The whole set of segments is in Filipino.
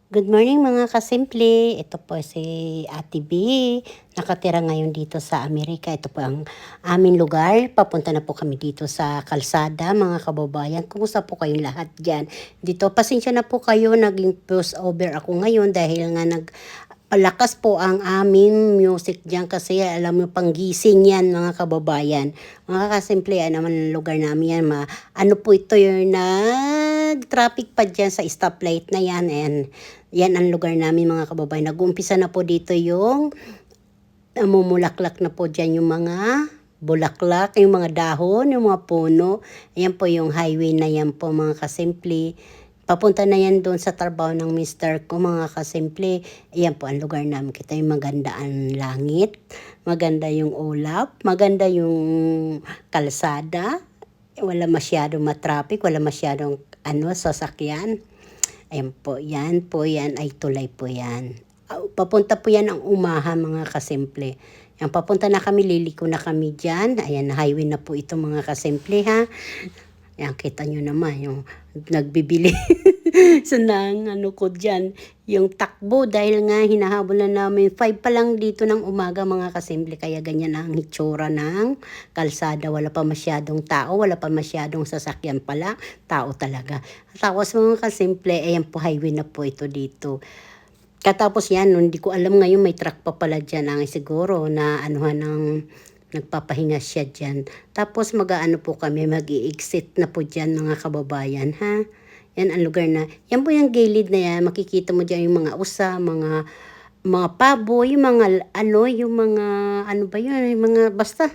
Good morning mga kasimple. Ito po si Ate B. Nakatira ngayon dito sa Amerika. Ito po ang aming lugar. Papunta na po kami dito sa kalsada mga kababayan. Kumusta po kayong lahat dyan? Dito, pasensya na po kayo. Naging post over ako ngayon dahil nga palakas po ang aming music dyan kasi alam mo panggising yan mga kababayan. Mga kasimple, naman ang lugar namin yan. Ano po ito yung nag-traffic pa dyan sa stoplight na yan. And yan ang lugar namin mga kababayan. Nag-uumpisa na po dito yung namumulaklak na po dyan yung mga bulaklak, yung mga dahon, yung mga puno. Ayan po yung highway na yan po mga kasimple. Papunta na yan doon sa trabaho ng mister ko mga kasimple. Ayan po ang lugar namin. Kita yung maganda ang langit. Maganda yung ulap. Maganda yung kalsada. Wala masyadong matraffic. Wala masyadong sasakyan. Ayan po yan ay tulay po yan. Papunta po yan ang umahan mga kasimple. Yan, papunta na kami, liliko na kami dyan. Ayan, highway na po ito mga kasimple ha. Yan, kita nyo naman yung nagbibili so nang ko dyan, yung takbo dahil nga hinahabol na namin 5 pa lang dito ng umaga mga kasimple, kaya ganyan ang hitsura ng kalsada, wala pa masyadong tao, wala pa masyadong sasakyan pala, tao talaga. Tapos mga kasimple, ayan po highway na po ito dito. Katapos yan, hindi ko alam ngayon may truck pa pala dyan, ang siguro na nagpapahinga siya dyan. Tapos mag-aano po kami, mag-i-exit na po dyan mga kababayan ha. Yan ang lugar na, yan po yung gilid na yan, makikita mo dyan yung mga usa, mga pabo, yung mga ba yun, yung mga basta.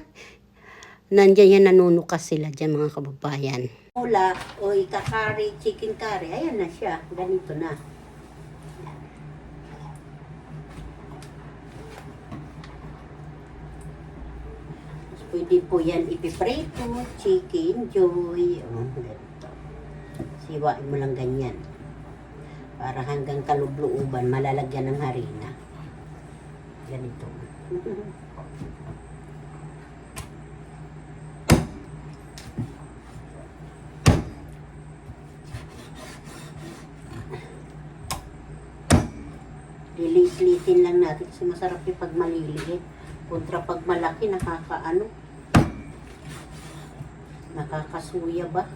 Nandiyan yan nanunukas sila dyan mga kababayan. Mula o ikakari, chicken curry, ayan na siya, ganito na. Pwede po yan ipiprito, chicken, joy, ganito. Siwain mo lang ganyan. Para hanggang kalubluuban, malalagyan ng harina. Ganito. Lilit-litin lang natin kasi masarap yung pag maliliit. Kontra pag malaki, nakakasuya ba?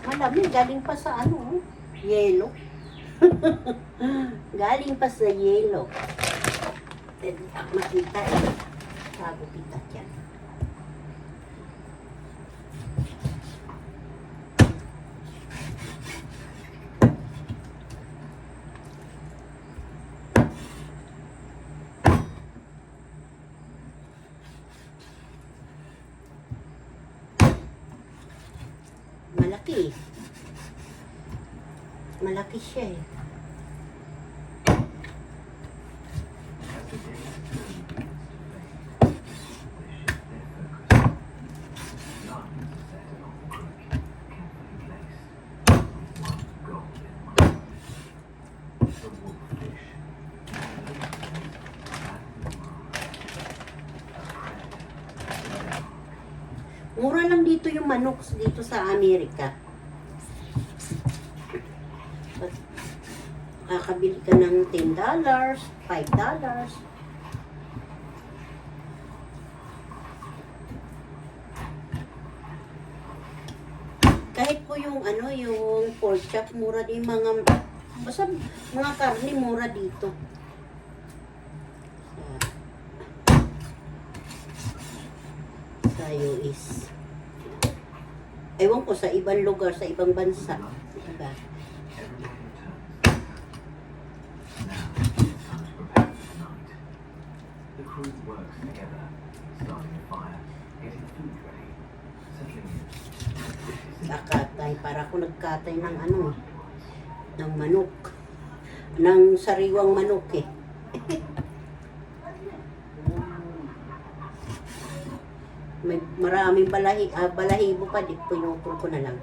Malamig, galing pa sa yelo. Galing pa sa yelo. Makita bago kita dyan. Malaki siya eh. Mura lang dito yung manok dito sa Amerika. Kakabili ka ng $10, $5. Kahit po yung yung pork chop, mura din basta mga karne mura dito. Tayo is ewan ko sa ibang lugar, sa ibang bansa. Diba? Kakatay, para ako nagkatay ng ng manok. Ng sariwang manok eh. May maraming balahibo pa, pinutol ko na lang.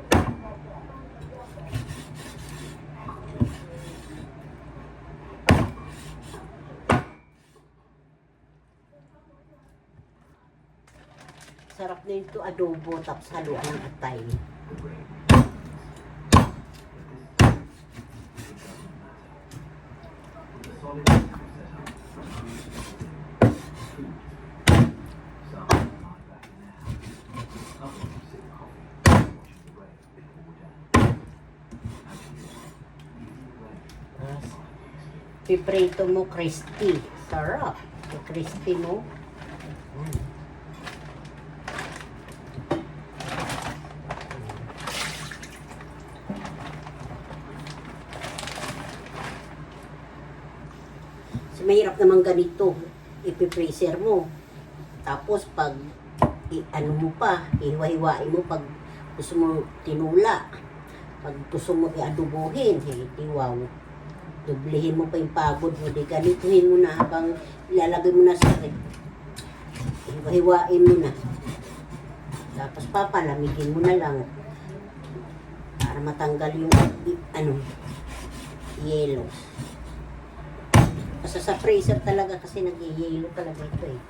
Sarap na ito adobo tapos haluan ng atay. Piprito mo crispy. Sarap. Crispy mo. So, mahirap naman ganito. Ipipreser mo. Tapos pag ano mo pa, ihiwa-hiwain mo pag gusto mo tinula. Pag gusto mo i-adobohin, wow. Dublehin mo pa yung pagod mo. Di ganituhin mo na habang ilalagay mo na sa hiwa-hiwain mo na. Tapos papalamigin mo na lang para matanggal yung yelo. Basta sa freezer talaga kasi nag-yelo talaga ito eh.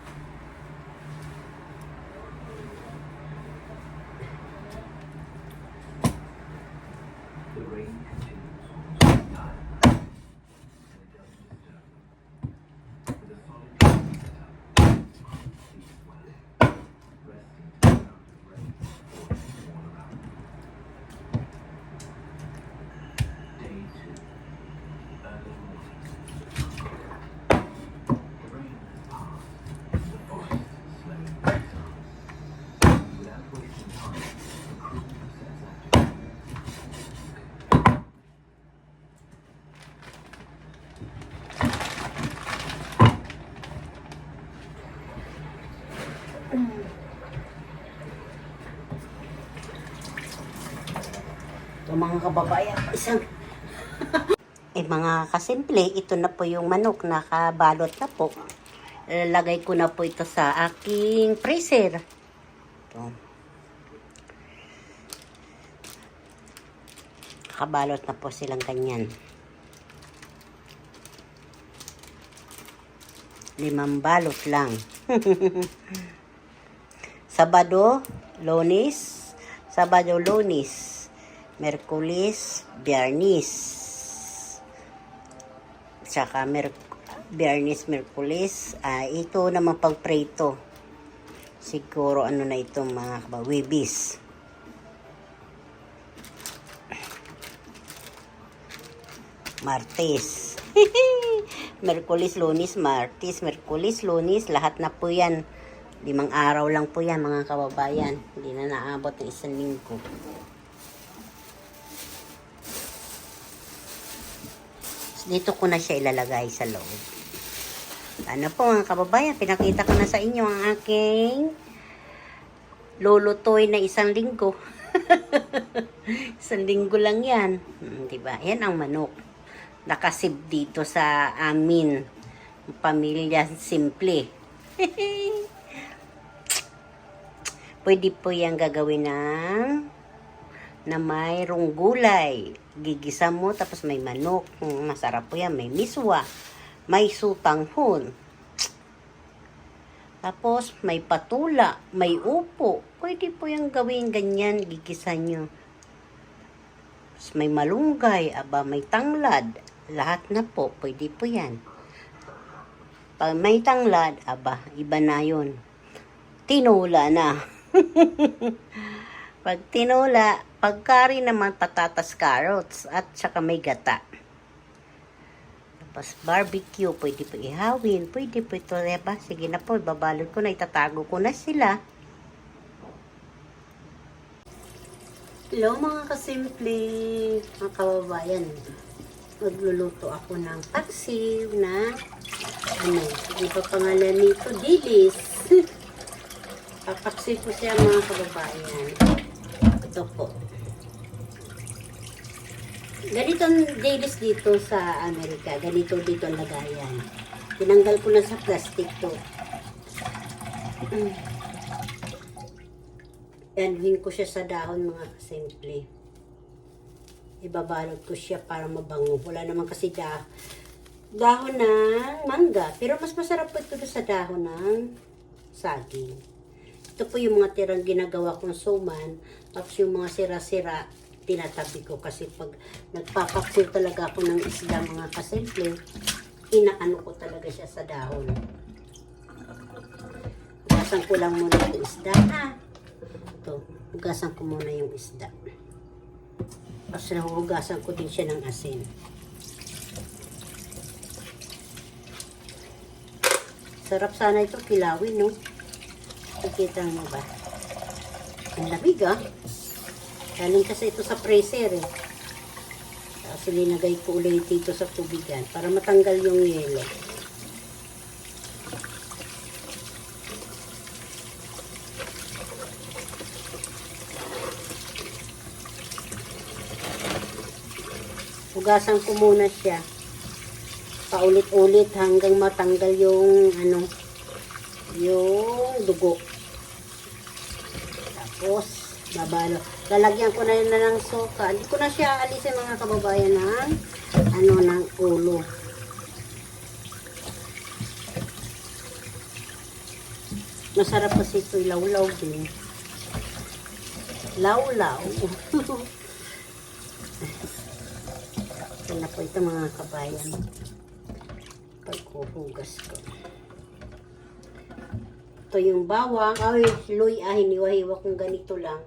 So, mga kababayan, mga kasimple, ito na po yung manok, nakabalot na po. Lagay ko na po ito sa aking freezer. Ito. Nakabalot na po silang ganyan. 5 balot lang. Sabado, Lunes, Merkulis, Biyernes. Tsaka Biyernes, Merkulis. Ito naman pagprito. Siguro ano na ito mga kabawibis. Martes. Merkulis, Lunes, Martes, Merkulis, Lunes. Lahat na po yan. 5 araw lang po yan mga kababayan. Hindi na naabot ng 1 linggo. Dito ko na siya ilalagay sa loob. Ano po mga kababayan, pinakita ko na sa inyo ang aking lulutoy na 1 linggo. 1 linggo lang yan. Diba? Yan ang manok. Nakasib dito sa amin. Pamilya simple. Pwede po yan gagawin na mayroong gulay. Gigisa mo, tapos may manok. Masarap po yan. May miswa. May sutanghon. Tapos, may patula. May upo. Pwede po yung gawin ganyan. Gigisa nyo. Tapos, may malunggay. May tanglad. Lahat na po. Pwede po yan. Pag may tanglad, iba na yun. Tinula na. Pag tinula, pag curry naman, patatas, carrots, at saka may gata. Tapos barbecue, pwede po ihawin, pwede po ito, diba? Sige na po, ibabalot ko na, itatago ko na sila. Hello mga kasimple, mga kababayan. Magluluto ako ng paksiw na, ano pa pangalan nito? Dilis. Papaksiw ko siya mga kababayan. Ito po. Ganito ang dilis dito sa Amerika. Ganito dito ang lagayan. Tinanggal ko na sa plastic to. Anuhin ko siya sa dahon mga kasimple. Ibabalot ko siya para mabango. Wala naman kasi dahon ng mangga. Pero mas masarap po ito sa dahon ng saging. Ito po yung mga tirang ginagawa kong suman. Tapos yung mga sira-sira, tinatabi ko. Kasi pag nagpapaksiw talaga ako ng isda mga kasimple, inaano ko talaga siya sa dahon. Hugasan ko lang muna yung isda, ha? Ito, hugasan ko muna yung isda. Tapos hugasan ko din siya ng asin. Sarap sana ito kilawin, no? Nakikita mo ba? Ang lamig, ah. Galing kasi ito sa freezer, eh. Tapos linagay ko ulit dito sa tubigan para matanggal yung yelo. Hugasan ko muna siya. Paulit-ulit hanggang matanggal yung yung dugo. Tapos babalo. Lalagyan ko na yun ng suka. Hindi ko na siya alisin mga kababayan ng ulo. Masarap kasi ito lawlaw din. Lawlaw. Ito na po ito mga kabayan. Pagkuhugas ko. Ito yung bawang. Ay, luy, hiniwa-hiwa kong ganito lang.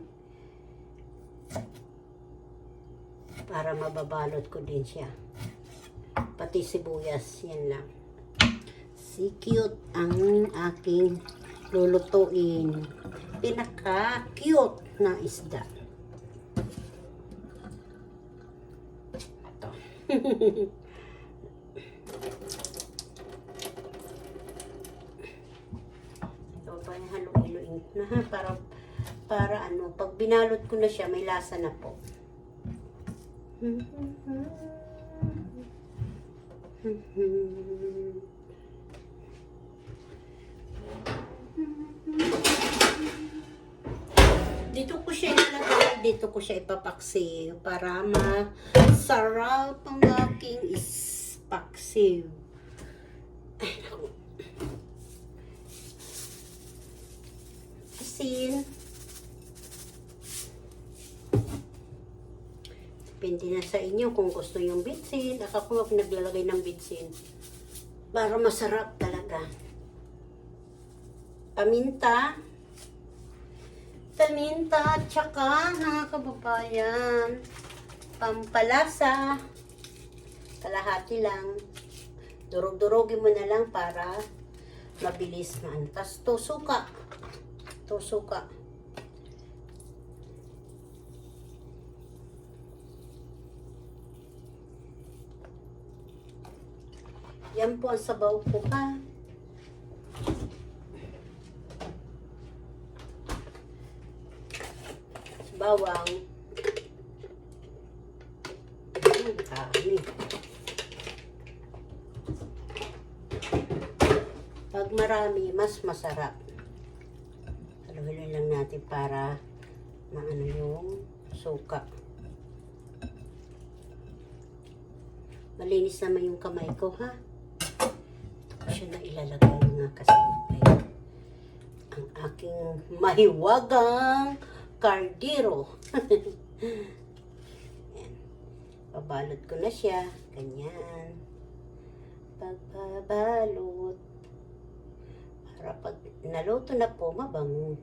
Para mababalot ko din siya. Pati sibuyas, yan lang. Si cute ang aking lulutuin. Pinaka-cute na isda. Ito. Ito pa yung haluin na para pag binalot ko na siya, may lasa na po. Dito ko siya ilalagay, dito ko siya ipapaksiw para masarap ang aking ispaksiw. Ay, naku. Asin. Depende na sa inyo kung gusto yung bitsin. Ako nga pinaglalagay ng bitsin. Para masarap talaga. Paminta. Paminta at saka mga kababayan. Pampalasa. Kalahati lang. Durog-durogin mo na lang para mabilis na. Tapos suka. Suka. Yan po ang sabaw ko, ha. Bawang. Pag marami, mas masarap. Haluhin lang natin para maano yung suka. Malinis naman yung kamay ko, ha. Ito ko siya na ilalagay mga kasimple. Ang aking mahiwagang kardero. Yan. Babalot ko na siya. Ganyan. Pagbabalot. Para pag naluto na po, mabango.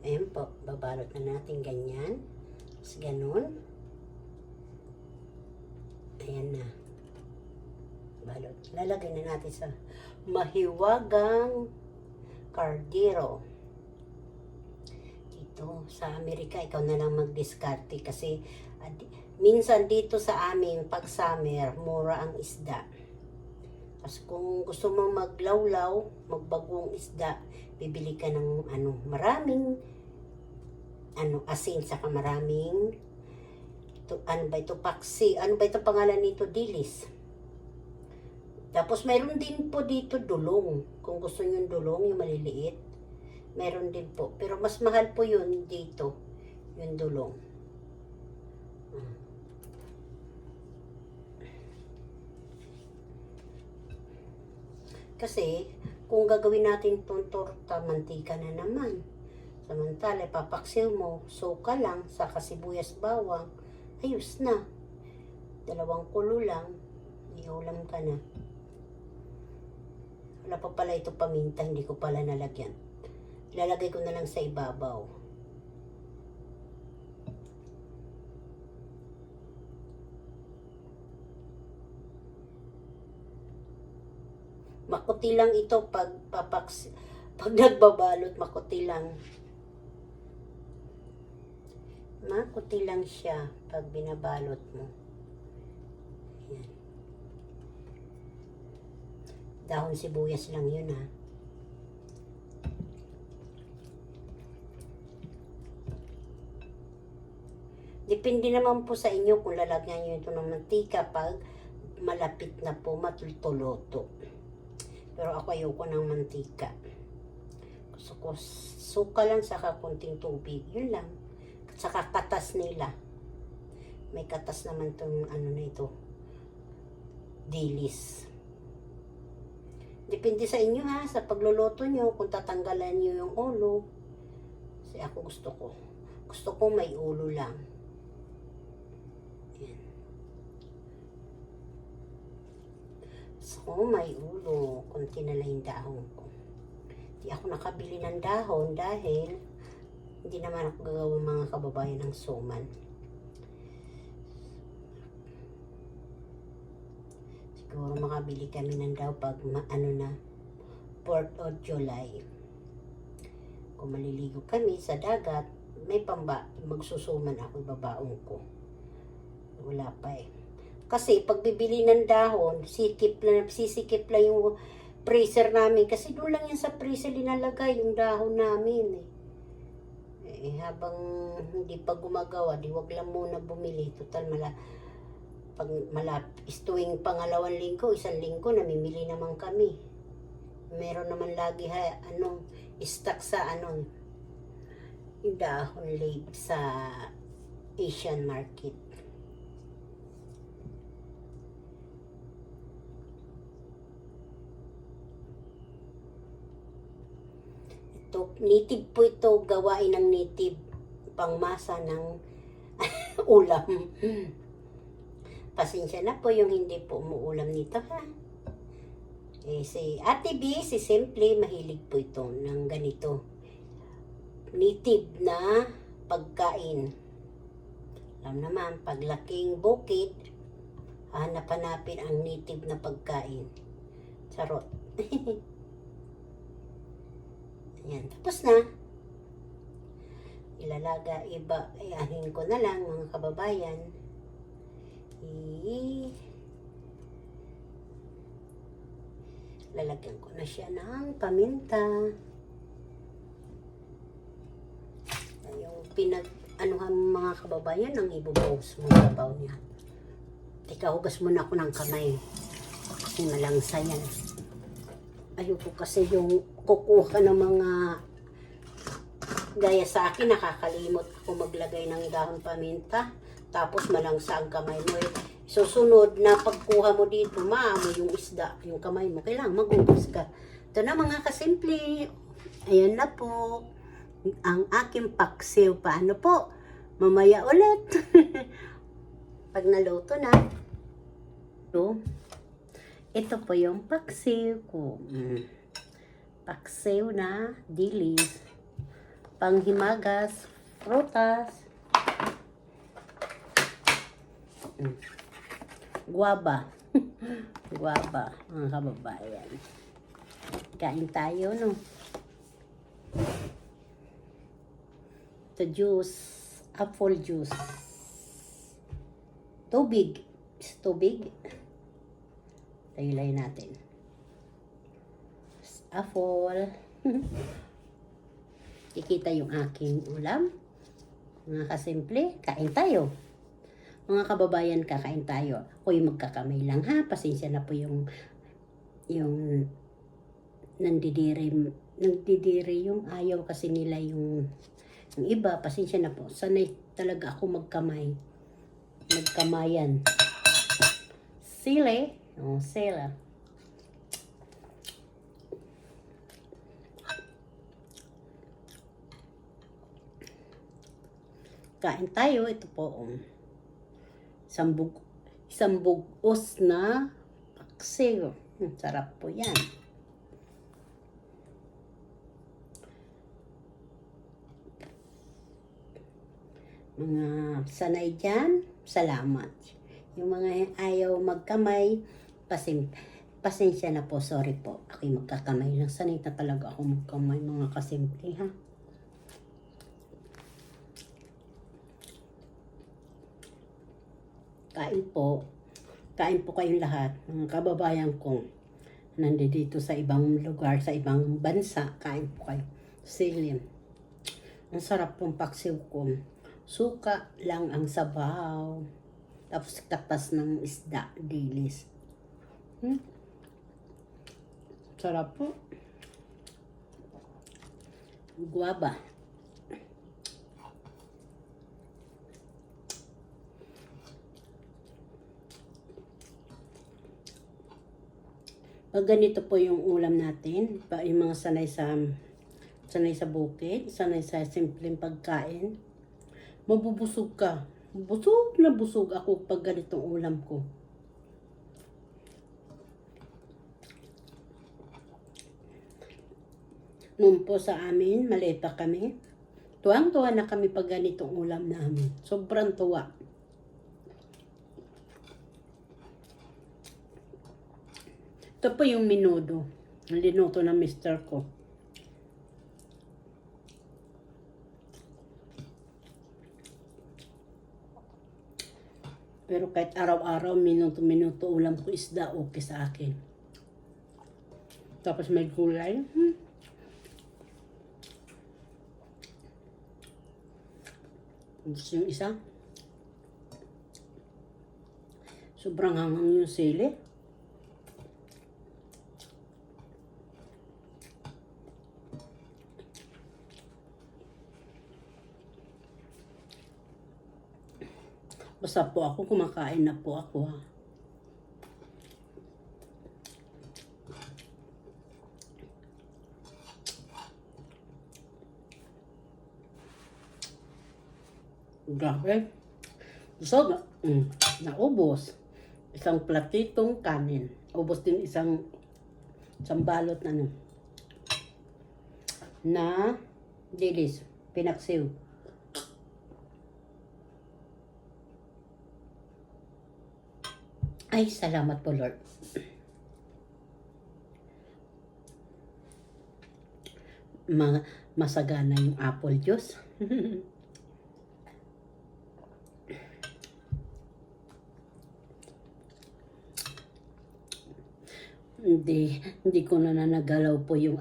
Ayan po, babalot na natin ganyan. Tapos ganun. Ayan na. Balot. Lalagay na natin sa mahiwagang kardero. Dito sa Amerika, ikaw na lang magdiskarte kasi minsan dito sa amin, pag summer, mura ang isda. Kasi kung gusto mo maglawlaw, magbagong isda, bibili ka ng maraming asin, saka maraming paksi, pangalan nito, dilis. Tapos mayroon din po dito dulong. Kung gusto niyo yung dulong, yung maliliit, meron din po. Pero mas mahal po yun dito, yung dulong. Kasi, kung gagawin natin itong torta, mantika na naman. Samantala, papaksiw mo, suka lang, saka sibuyas bawang, ayos na. 2 kulo lang, iulam ka na. Wala pa pala ito paminta, hindi ko pala nalagyan. Ilalagay ko na lang sa ibabaw. Makuti lang ito pag nagbabalot, makuti lang. Makuti lang siya pag binabalot mo. Ayan. Dahon sibuyas lang yun, ha. Depende naman po sa inyo kung lalagyan nyo ito ng mantika pag malapit na po matultuluto. Pero ako ayoko ng mantika. Gusto ko suka lang saka konting tubig. Yun lang. Saka katas nila. May katas naman itong ano na ito. Dilis. Depende sa inyo, ha. Sa pagluluto nyo, kung tatanggalan nyo yung ulo. Kasi ako gusto ko may ulo lang. Yan. So, may ulo. Kunti na lang yung dahon ko. Hindi ako nakabili ng dahon dahil hindi naman ako gagawa mga kababayan ng suman. Siguro makabili kami ng daw pag 4th of July. Kung maliligo kami sa dagat, may magsusuman ako, ibabaong ko. Wala pa eh. Kasi pag bibili ng dahon, sisikip lang yung freezer namin. Kasi doon lang yan sa freezer linalagay yung dahon namin eh. Habang hindi pa gumagawa, di wag lang muna bumili. Total pag tuwing pangalawang linggo, 1 linggo, namimili naman kami. Meron naman lagi stock sa yung dahon leaf sa Asian market. Native po ito, gawain ng native, pangmasa ng ulam. Pasensya na po yung hindi po umuulam nito, ha. Si Ate B, si Simple, mahilig po ito ng ganito. Native na pagkain. Alam naman, paglaking bukid, hanap-hanapin ang native na pagkain. Charot. Ayan, tapos na. Iahin ko na lang mga kababayan. Lalagyan ko na siya ng paminta. Yung mga kababayan, ang ibubuhos mo sa baw niya. Teka, hugas muna ako ng kamay. Kasi malangsa yan. Ayoko kasi yung kukuha ng mga gaya sa akin, nakakalimot ako maglagay ng dahon paminta. Tapos malangsa ang kamay mo. Susunod na pagkuha mo dito, maamoy yung isda, yung kamay mo. Kailangan magugas ka. Ito na mga kasimple. Ayan na po. Ang aking paksiw. Paano po? Mamaya ulit. Pag naluto na. Ito po yung paksiw ko. Paksiw na dilis. Panghimagas, prutas. Guava. Guava, mga kababayan. Kain tayo, no? Ito juice. Apple juice. Tubig. Tubig. Taylay natin. Apple. Kikita yung aking ulam. Mga kasimple, kain tayo. Mga kababayan, kakain tayo. Ako yung magkakamay lang, ha. Pasensya na po yung nagdidiri yung ayaw kasi nila yung iba. Pasensya na po. Sanay talaga ako magkamayan. Sile. Sila. Kain tayo. Ito po, isang bugos na paksiw. Sarap po yan. Mga sanay dyan, salamat. Yung mga ayaw magkamay, pasensya na po, sorry po. Ako'y magkakamay lang. Sanay na talaga ako magkamay, mga kasimple, ha. Kain po kayong lahat, mga kababayan ko. Nandito sa ibang lugar, sa ibang bansa, kain po kayo. Silim. Ang sarap pong paksiw ko. Suka lang ang sabaw. Tapos katas ng isda, dilis. Sarap po. Guava. Pag ganito po yung ulam natin, yung mga sanay sa bukid, sanay sa simpleng pagkain, mabubusog ka. Busog na busog ako pag ganitong ulam ko. Noon po sa amin, maliit pa kami, tuwang-tuwa na kami pag ganitong ulam namin. Sobrang tuwa. Ito po yung menudo. Linuto ng mister ko. Pero kahit araw-araw, minuto-minuto ulam ko isda, okay sa akin. Tapos may gulay. Gusto yung isa. Sobrang hangang yung sili. Basta po ako, kumakain na po ako, ha. Grabe. Busog. Naubos. Isang platitong kanin. Ubos din isang balot na dilis. Pinaksiw. Ay, salamat po, Lord. Masagana yung apple juice. Hindi ko na nagalaw po yung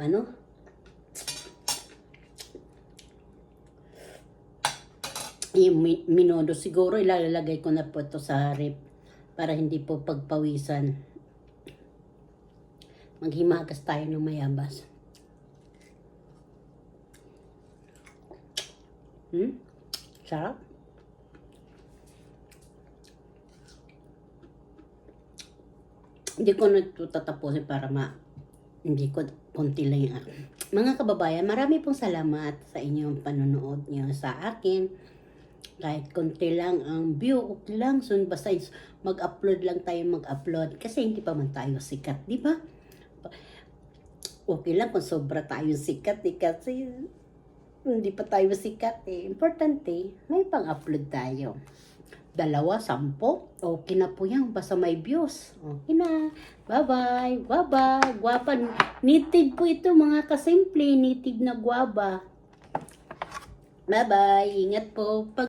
yung minodo. Siguro ilalagay ko na po ito sa rep para hindi po pagpawisan. Maghimagas tayo ng mayabas. Sarap. Hindi ko na ito tatapusin para hindi ko konti lang yung mga kababayan, marami pong salamat sa inyong panonood niyo sa akin. Kahit konti lang ang view, okay lang. So, basta mag-upload lang tayo mag-upload. Kasi hindi pa man tayo sikat, di ba? Okay lang kung sobra tayo sikat, kasi hindi pa tayo sikat, Importante, may pang-upload tayo. 2, 10, okay na po yan. Basta may views. Okay na. Bye-bye. Bye-bye. Guwapa. Native po ito, mga kasimple. Native na guwaba. Bye-bye. Ingat po.